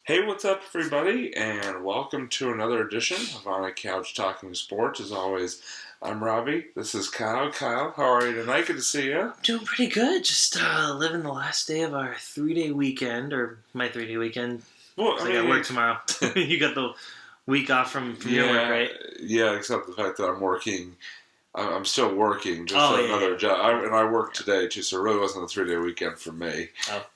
Hey, what's up, everybody, and welcome to another edition of On a Couch Talking Sports. As always, I'm Robbie. This is Kyle. Kyle, how are you tonight? Good to see you. Doing pretty good. Just living the last day of our 3-day weekend, or my 3-day weekend. Well, I got work tomorrow. You got the week off from your work, right? Yeah, except the fact that I'm working. I'm still working, just Oh, at yeah, another yeah. job. I work today, too, so it really wasn't a 3-day weekend for me. Oh.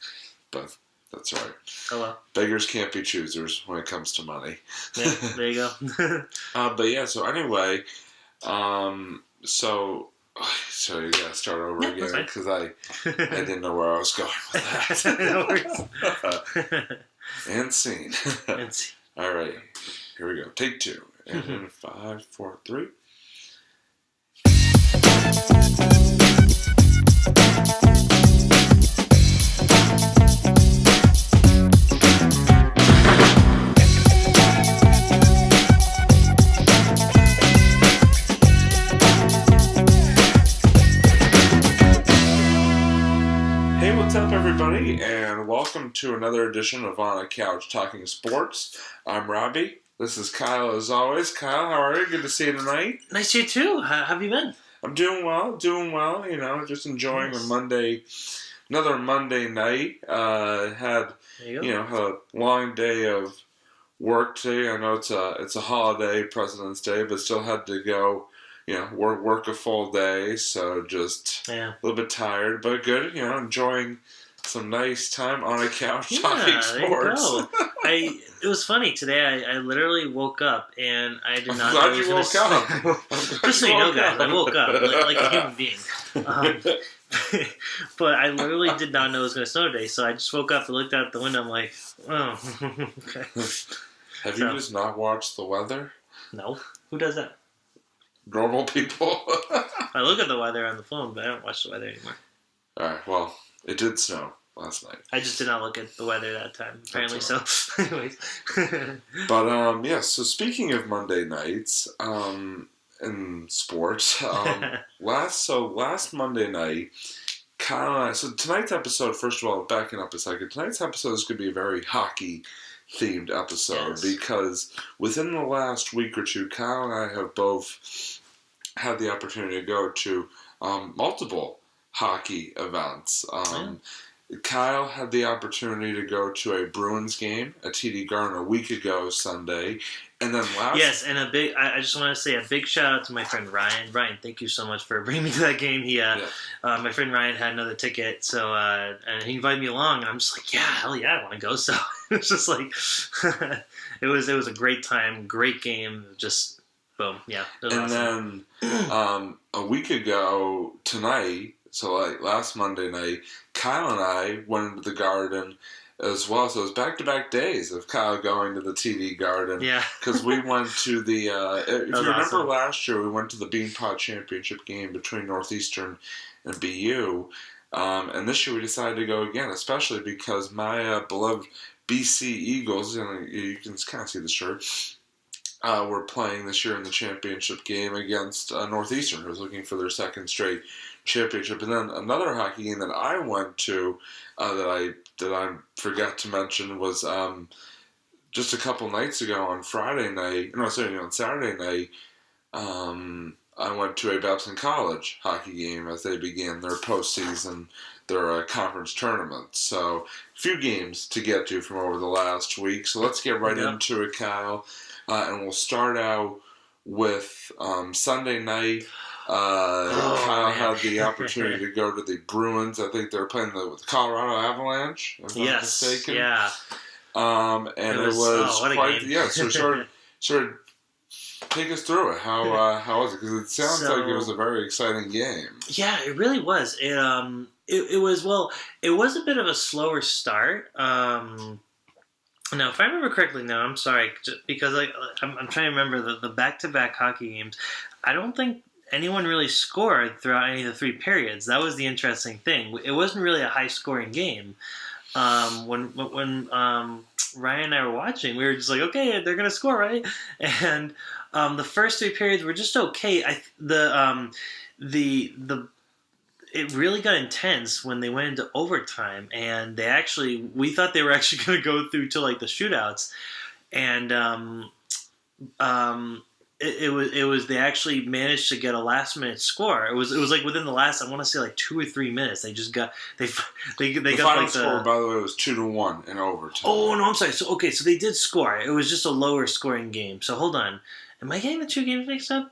But that's all right. Oh, well. Beggars can't be choosers when it comes to money. Yeah, there you go. But yeah, so anyway, so you gotta start over Yeah, again that's because I didn't know where I was going with that. No worries. And scene. Let's see. All right, here we go. Take two. And in 5, 4, 3. What's up, everybody, and welcome to another edition of On a Couch Talking Sports. I'm Robbie. This is Kyle, as always. Kyle, how are you? Good to see you tonight. Nice to you, too. How have you been? I'm doing well, you know, just enjoying another Monday night. Had a long day of work today. I know it's a holiday, President's Day, but still had to go, work a full day, so just a little bit tired, but good, enjoying some nice time on a couch talking sports. It was funny today. I literally woke up and I did not. I'm glad you woke up. Just so you know, guys, I woke up like a human being. But I literally did not know it was going to snow today, so I just woke up and looked out the window. I'm like, oh, okay. Have you just not watched the weather? No. Who does that? Normal people. I look at the weather on the phone, but I don't watch the weather anymore. All right. Well, it did snow last night. I just did not look at the weather that time, apparently. So, anyways. But so speaking of Monday nights, in sports, last Monday night, Kyle and I. So tonight's episode, first of all, backing up a second, tonight's episode is going to be a very hockey-themed episode because within the last week or two, Kyle and I have both had the opportunity to go to multiple hockey events. Kyle had the opportunity to go to a Bruins game at TD Garden a week ago Sunday, and then Yes, and I just want to say a big shout out to my friend Ryan. Ryan, thank you so much for bringing me to that game. My friend Ryan had another ticket, so and he invited me along, and I'm just like, yeah, hell yeah, I want to go. So it was just like, it was a great time, great game, just boom, yeah. It was awesome. Then a week ago tonight, so like last Monday night, Kyle and I went into the Garden as well. So it was back-to-back days of Kyle going to the TD Garden. Yeah. Because we went to the, if you remember awesome. Last year, we went to the Beanpot Championship game between Northeastern and BU. And this year we decided to go again, especially because my beloved BC Eagles, and you can kind of see the shirt, were playing this year in the championship game against Northeastern, who was looking for their second straight championship. And then another hockey game that I went to that I forgot to mention was just a couple nights ago on Saturday night. I went to a Babson College hockey game as they began their postseason, their conference tournament. So a few games to get to from over the last week. So let's get right into it, Kyle. And we'll start out with Sunday night. Kyle had the opportunity to go to the Bruins. I think they were playing the Colorado Avalanche, if I'm not mistaken. Yeah. And it was quite, game. yeah. So sort of take us through it. How was it? Because it sounds like it was a very exciting game. Yeah, it really was. It was a bit of a slower start. Now, if I remember correctly, I'm sorry, because I'm trying to remember the back-to-back hockey games. I don't think anyone really scored throughout any of the three periods. That was the interesting thing. It wasn't really a high-scoring game. When Ryan and I were watching, we were just like, okay, they're going to score, right? And the first three periods were just okay. it really got intense when they went into overtime, and we thought they were actually going to go through to like the shootouts, and it was they actually managed to get a last minute score. It was like within the last, I want to say like 2 or 3 minutes. They just got they the got final like score, by the way, was 2-1 in overtime. Oh no, I'm sorry. So they did score. It was just a lower scoring game. So hold on, am I getting the two games mixed up?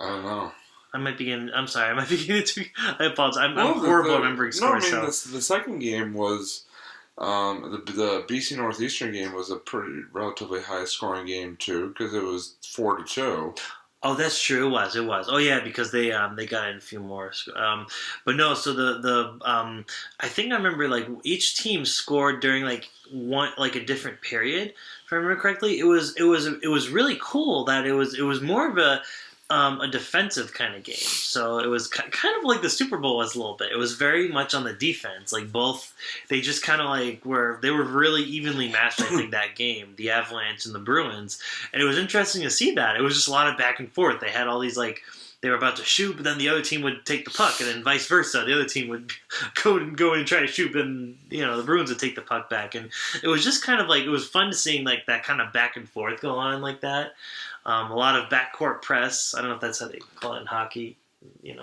I don't know. I'm sorry. I might be getting the two. I apologize. I'm horrible at remembering scores. No, I mean the second game was. The BC Northeastern game was a pretty relatively high scoring game too, because it was 4-2. Oh, that's true. It was. Oh yeah, because they got in a few more. But no. So I think I remember like each team scored during like a different period. If I remember correctly, it was really cool that it was more of a defensive kind of game. So it was kind of like the Super Bowl was a little bit. It was very much on the defense. Like they just kind of like they were really evenly matched, I think, that game, the Avalanche and the Bruins. And it was interesting to see that. It was just a lot of back and forth. They had all these like, they were about to shoot, but then the other team would take the puck, and then vice versa. The other team would go in and try to shoot, and the Bruins would take the puck back. And it was just kind of like, it was fun to seeing like that kind of back and forth go on like that. A lot of backcourt press. I don't know if that's how they call it in hockey.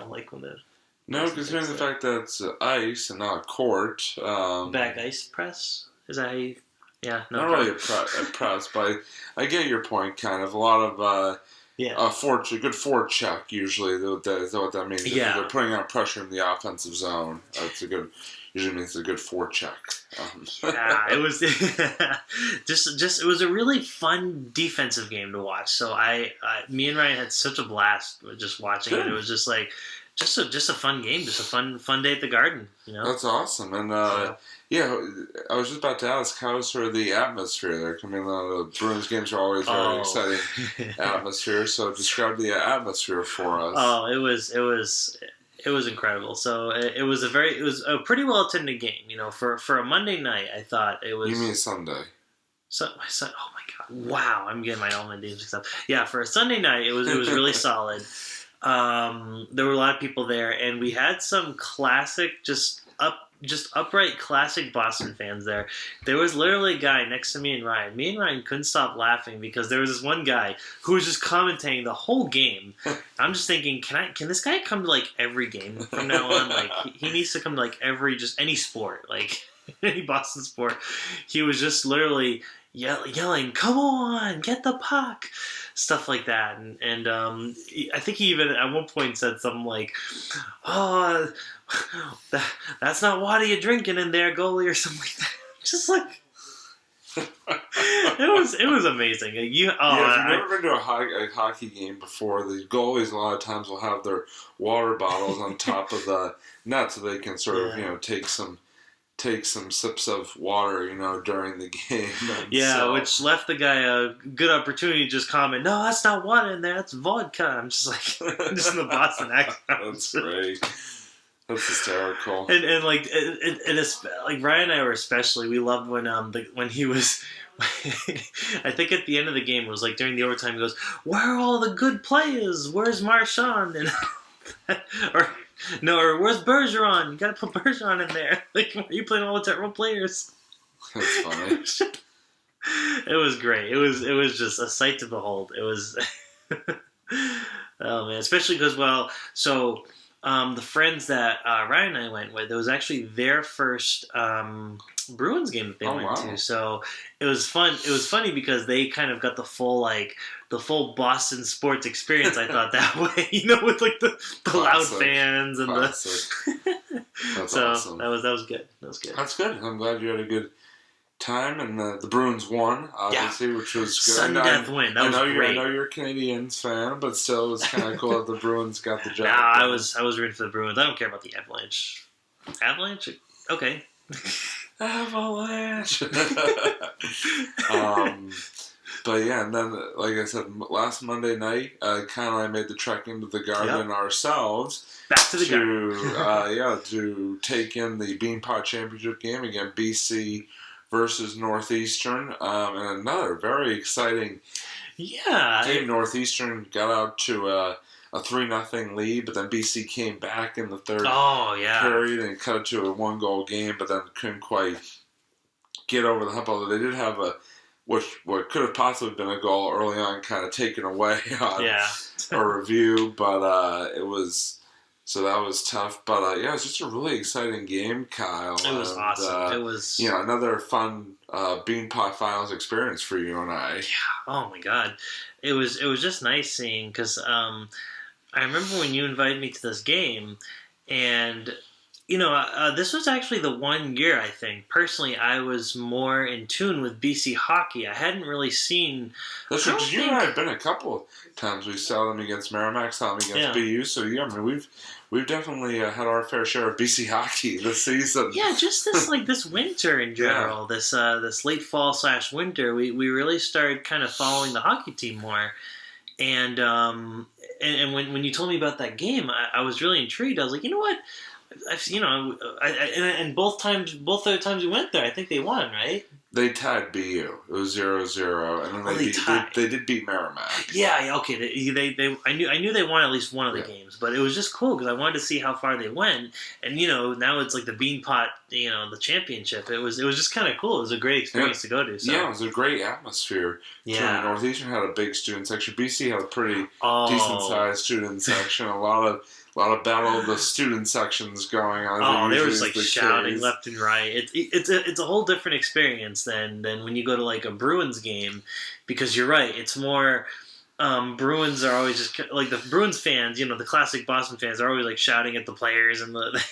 Like when the no, considering the fact that it's ice and not court. Back ice press, is that how you? Yeah, no, not really a press, but I get your point. Kind of a lot of a good forecheck usually. Is that what that means? Yeah, they're putting out pressure in the offensive zone. That's usually means a good forecheck. Yeah, it was just it was a really fun defensive game to watch. So me and Ryan had such a blast just watching it. It was just like just a fun game, just a fun day at the Garden. That's awesome. And I was just about to ask, how's sort of the atmosphere there? I mean, the Bruins games are always very exciting atmosphere. So describe the atmosphere for us. Oh, it was incredible. So it was a pretty well attended game. For a Monday night, I thought it was. You mean Sunday? So my son. Oh my God! Wow, I'm getting all my days mixed up. Yeah, for a Sunday night, it was really solid. There were a lot of people there, and we had some classic, just upright classic Boston fans there. There was literally a guy next to me and Ryan. Me and Ryan couldn't stop laughing because there was this one guy who was just commentating the whole game. I'm just thinking, can this guy come to like every game from now on? Like he needs to come to like any sport, like any Boston sport. He was just literally yelling, "Come on, get the puck!" Stuff like that, and I think he even at one point said something like, "Oh, that's not water you're drinking in there, goalie," or something like that. Just like it was amazing. If you've never been to a hockey game before, the goalies a lot of times will have their water bottles on top of the net so they can sort of take some sips of water, during the game. Which left the guy a good opportunity to just comment, "No, that's not water in there, that's vodka." I'm just like, just in the Boston accent. That's great. That's hysterical. And like Ryan and I were especially, we loved when he was. I think at the end of the game, it was like during the overtime, he goes, "Where are all the good players? Where's Marchand?" And or where's Bergeron? You gotta put Bergeron in there. Like, why are you playing all the terrible players? That's funny. It was great. It was just a sight to behold. It was oh man, especially because the friends that Ryan and I went with, it was actually their first Bruins game that they went to. So it was fun. It was funny because they kind of got the full Boston sports experience. I thought that way, with like the loud fans and Classic. That's so awesome. that was good. That was good. That's good. I'm glad you had a good time, and the Bruins won, obviously, which was good. Sudden death win. That was great. I know you're a Canadiens fan, but still, it was kind of cool that the Bruins got the job. I was rooting for the Bruins. I don't care about the Avalanche. Avalanche? Okay. Avalanche. But yeah, and then, like I said, last Monday night, Kyle and I made the trek into the Garden ourselves. Back to the Garden. To take in the Beanpot Championship game again, BC versus Northeastern, and another very exciting game. Northeastern got out to a 3-0 lead, but then BC came back in the third period and cut it to a 1-goal game, but then couldn't quite get over the hump. Although they did have what could have possibly been a goal early on, kind of taken away on a review, but it was. So that was tough, but it was just a really exciting game, Kyle. It was awesome. It was another fun Beanpot Finals experience for you and I. Yeah. Oh my God, it was just nice seeing, because I remember when you invited me to this game, and this was actually the one year, I think, personally, I was more in tune with BC hockey. I hadn't really seen... That's right, you and I have been a couple times. We saw them against Merrimack, saw them against BU, so we've definitely had our fair share of BC hockey this season. Yeah, just this winter in general, this late fall / winter, we really started kind of following the hockey team more. And when you told me about that game, I was really intrigued. I was like, you know what? Both other times we went there, I think they won, right? They tied BU. It was 0-0, and then they did beat Merrimack. Yeah, okay. I knew they won at least one of the games, but it was just cool because I wanted to see how far they went. And now it's like the Beanpot, the championship. It was just kind of cool. It was a great experience to go to. So. Yeah, it was a great atmosphere. Yeah, Northeastern had a big student section. BC had a pretty decent sized student section. A lot of battle of the student sections going on. Oh, there was shouting left and right. It's a whole different experience than when you go to a Bruins game, because you're right. It's more Bruins are always just the Bruins fans. The classic Boston fans are always shouting at the players and the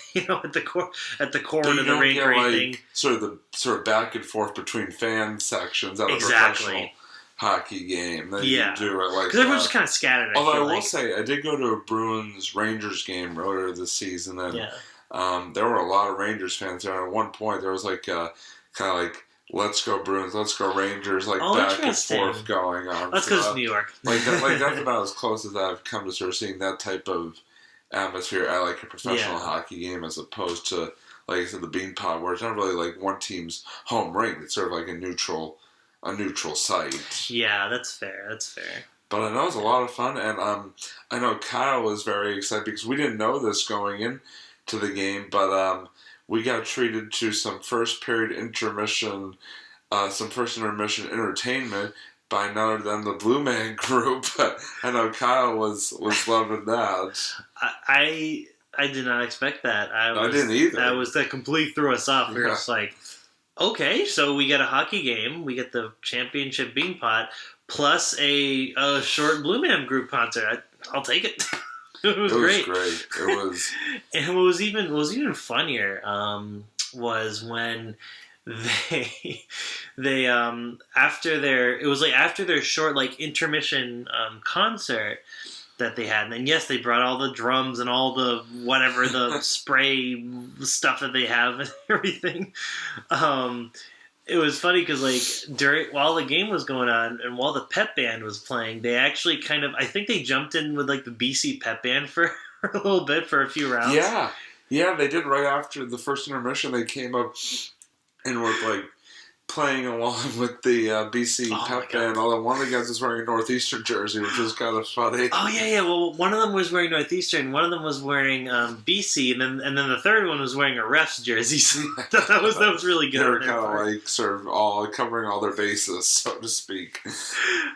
at the corner of the rink or anything. Sort of back and forth between fan sections at a professional hockey game. They do it because everyone's just kind of scattered. Although I will say, I did go to a Bruins Rangers game earlier this season, and there were a lot of Rangers fans there. And at one point, there was kind of "Let's go Bruins, let's go Rangers," back and forth going on. That's because it's New York. That's about as close as I've come to sort of seeing that type of atmosphere at a professional hockey game, as opposed to, like I said, the Beanpot, where it's not really one team's home rink. It's sort of a neutral site. Yeah, that's fair. But I know it was a lot of fun, and I know Kyle was very excited because we didn't know this going into the game, but we got treated to some first intermission entertainment by none other than the Blue Man Group. I know Kyle was loving that. I did not expect that. I didn't either. That completely threw us off. We were just okay, so we get a hockey game, we get the championship Beanpot, plus a short Blue Man Group concert. I'll take it. It was great. It was. And what was even funnier was when they after their short intermission concert that they had, and then they brought all the drums and all the whatever the spray stuff that they have and everything. It was funny because while the game was going on and while the pep band was playing, they actually I think they jumped in with the BC pep band for a little bit for a few rounds. Yeah, they did right after the first intermission. They came up and were playing along with the BC pep band, although one of the guys was wearing a Northeastern jersey, which was kind of funny. Oh, yeah. Well, one of them was wearing Northeastern, one of them was wearing BC, and then the third one was wearing a ref's jersey. So that was really good. They were kind of sort of all covering all their bases, so to speak.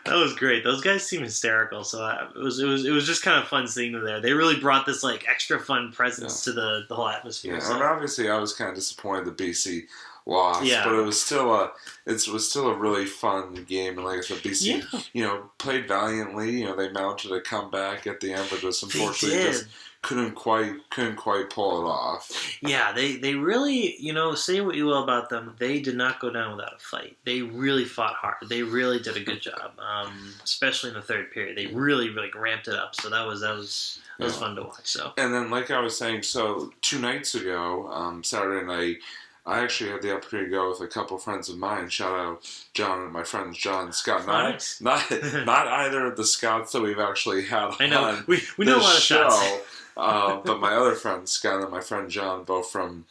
That was great. Those guys seem hysterical, so it was just kind of fun seeing them there. They really brought this extra fun presence to the whole atmosphere. Yeah, and obviously I was kind of disappointed that BC lost, but it was still a really fun game, and like I said, BC played valiantly. They mounted a comeback at the end, but just unfortunately just couldn't quite pull it off. Yeah, they really, say what you will about them, they did not go down without a fight. They really fought hard. They really did a good job, especially in the third period. They really ramped it up. So that was fun to watch. So, and then like I was saying, 2 nights ago, Saturday night, I actually had the opportunity to go with a couple of friends of mine. Shout out John and my friends John and Scott. Nice. Not either of the Scouts that we've actually had I know. on we know a lot of show, shots. but my other friend Scott and my friend John, both from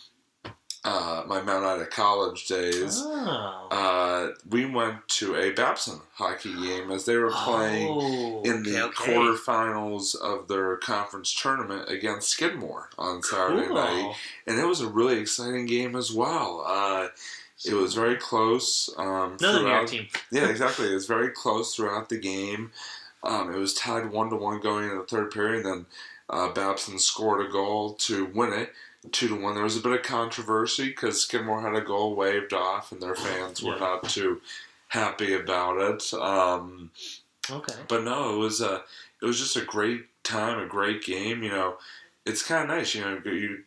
my Mount Ida college days, we went to a Babson hockey game as they were playing in the quarterfinals of their conference tournament against Skidmore on Saturday night. And it was a really exciting game as well. It was very close. Another New York team. Yeah, exactly. It was very close throughout the game. It was tied 1-1 going into the third period. Then Babson scored a goal to win it, 2-1. There was a bit of controversy because Skidmore had a goal waved off, and their fans were not too happy about it. But no, it was just a great time, a great game. You know, it's kind of nice, you know,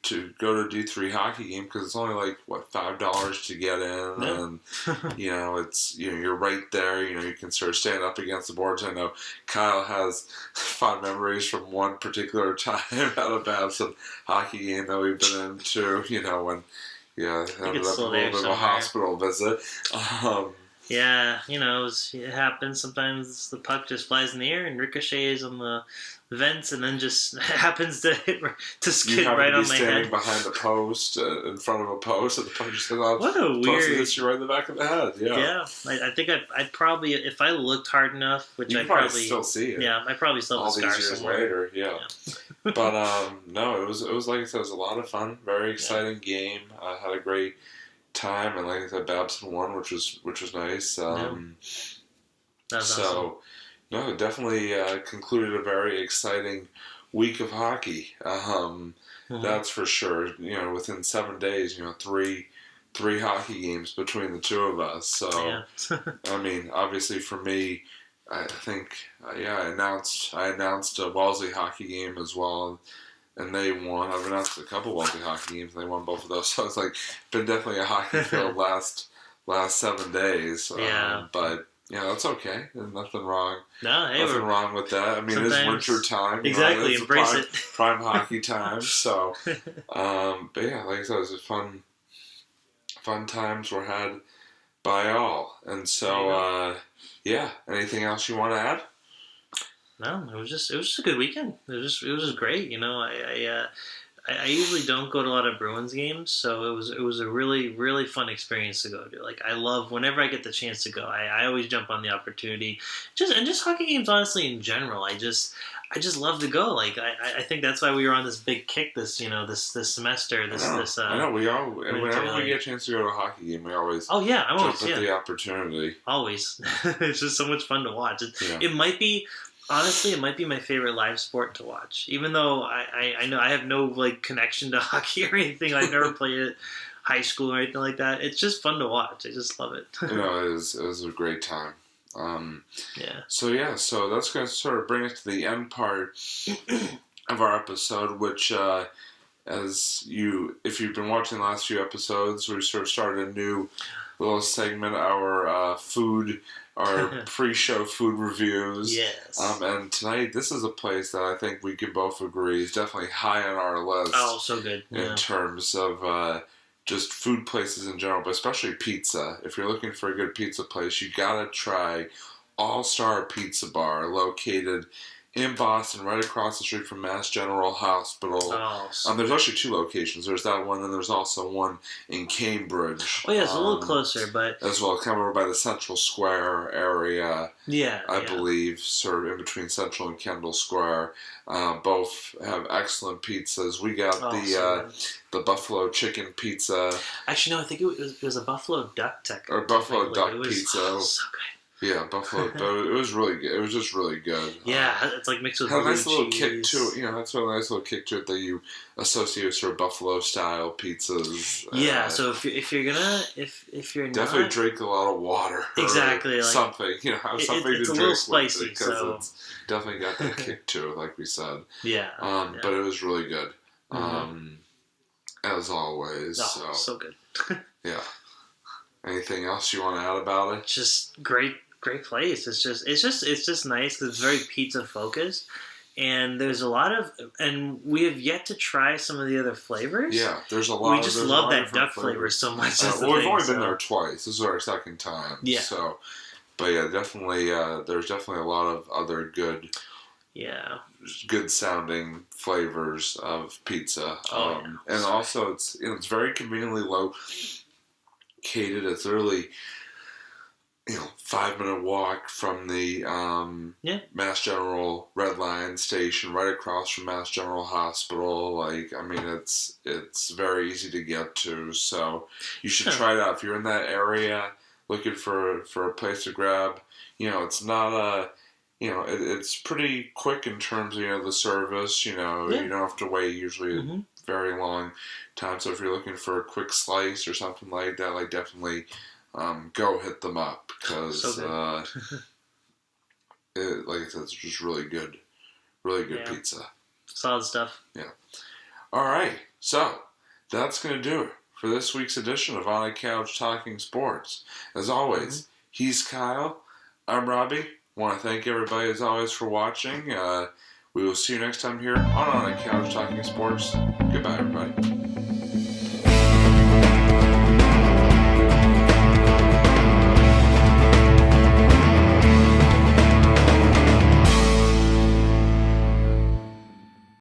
to go to a D3 hockey game because it's only like $5 to get in, and you know, it's you're right there. You know, you can sort of stand up against the boards. I know Kyle has fond memories from one particular time at a Babson hockey game that we've been into. You know, when ended up a little bit of a hospital visit. Yeah, you know, it happens. Sometimes the puck just flies in the air and ricochets on the vents, and then just happens to skid right on my head. You standing behind a post, in front of a post, and the puck just goes off. What a weird! It hits you right in the back of the head. Yeah. I think I'd probably, if I looked hard enough, which I probably still see it. Yeah, I probably still have a scar all these years somewhere. later. Yeah. But no, it was like I said, it was a lot of fun. Very exciting game. I had a great time, and like I said, Babson won, which was nice. That's awesome. No, definitely concluded a very exciting week of hockey. That's for sure. You know, within 7 days, you know, three hockey games between the two of us. So, I mean, obviously for me, I think, I announced a Wellesley hockey game as well, and they won. I've announced a couple Wellesley hockey games, and they won both of those. So it's like been definitely a hockey field last 7 days. But that's okay. There's nothing wrong. Nothing wrong with that. I mean, it is winter time. Exactly, embrace it. Prime hockey time. So, but yeah, like I said, it was fun times were had by all. And so, anything else you want to add? No, it was just a good weekend. It was just great. You know, I usually don't go to a lot of Bruins games, so it was a really, really fun experience to go to. Like, I love whenever I get the chance to go. I always jump on the opportunity. Just hockey games, honestly, in general. I just love to go. Like, I think that's why we were on this big kick this semester. I know we all. Whenever we get a chance to go to a hockey game, we always. I'm always jump at the opportunity. Always, it's just so much fun to watch. It might be. Honestly, it might be my favorite live sport to watch. Even though I know I have no connection to hockey or anything. I've never played it high school or anything like that. It's just fun to watch. I just love it. It was a great time. So that's going to sort of bring us to the end part of our episode, which if you've been watching the last few episodes, we sort of started a new little segment, our pre-show food reviews. Yes. And tonight, this is a place that I think we can both agree is definitely high on our list. Oh, so good. In terms of just food places in general, but especially pizza. If you're looking for a good pizza place, you gotta try All Star Pizza Bar, located in Boston, right across the street from Mass General Hospital. There's actually two locations. There's that one, and there's also one in Cambridge. Oh, yeah, it's a little closer, but... As well, kind of over by the Central Square area, I believe, sort of in between Central and Kendall Square. Both have excellent pizzas. We got the Buffalo Chicken Pizza. Actually, no, I think it was a Buffalo Duck Or Buffalo Duck Pizza. Oh, so good. Yeah, Buffalo. It was really good. It was just really good. Yeah, it's like mixed with had a nice little cheese. kick to it. That's a nice little kick to it that you associate with sort of Buffalo style pizzas. Yeah, so if you're definitely drink a lot of water. Exactly, like something. Have something it's to a drink little spicy with it because it's definitely got that kick to it, like we said. Yeah. But it was really good. As always. Oh, so good. Yeah. Anything else you want to add about it? Just great place. It's just nice because it's very pizza focused, and there's a lot of, and we have yet to try some of the other flavors. Yeah, there's a lot. We just love that duck flavor so much. We've only been there twice. This is our second time. Yeah. So, but yeah, definitely. There's definitely a lot of other good Yeah. good sounding flavors of pizza. Yeah. And also it's very conveniently located. It's literally 5-minute walk from the Mass General Red Line station, right across from Mass General Hospital. It's very easy to get to. So you should try it out if you're in that area looking for a place to grab. It's not a it's pretty quick in terms of the service. You don't have to wait usually a very long time. So if you're looking for a quick slice or something like that, definitely. Go hit them up because, like I said, it's just really good pizza. Solid stuff. Yeah. All right, so that's gonna do it for this week's edition of On a Couch Talking Sports. As always, he's Kyle. I'm Robbie. Want to thank everybody as always for watching. We will see you next time here on a Couch Talking Sports. Goodbye, everybody.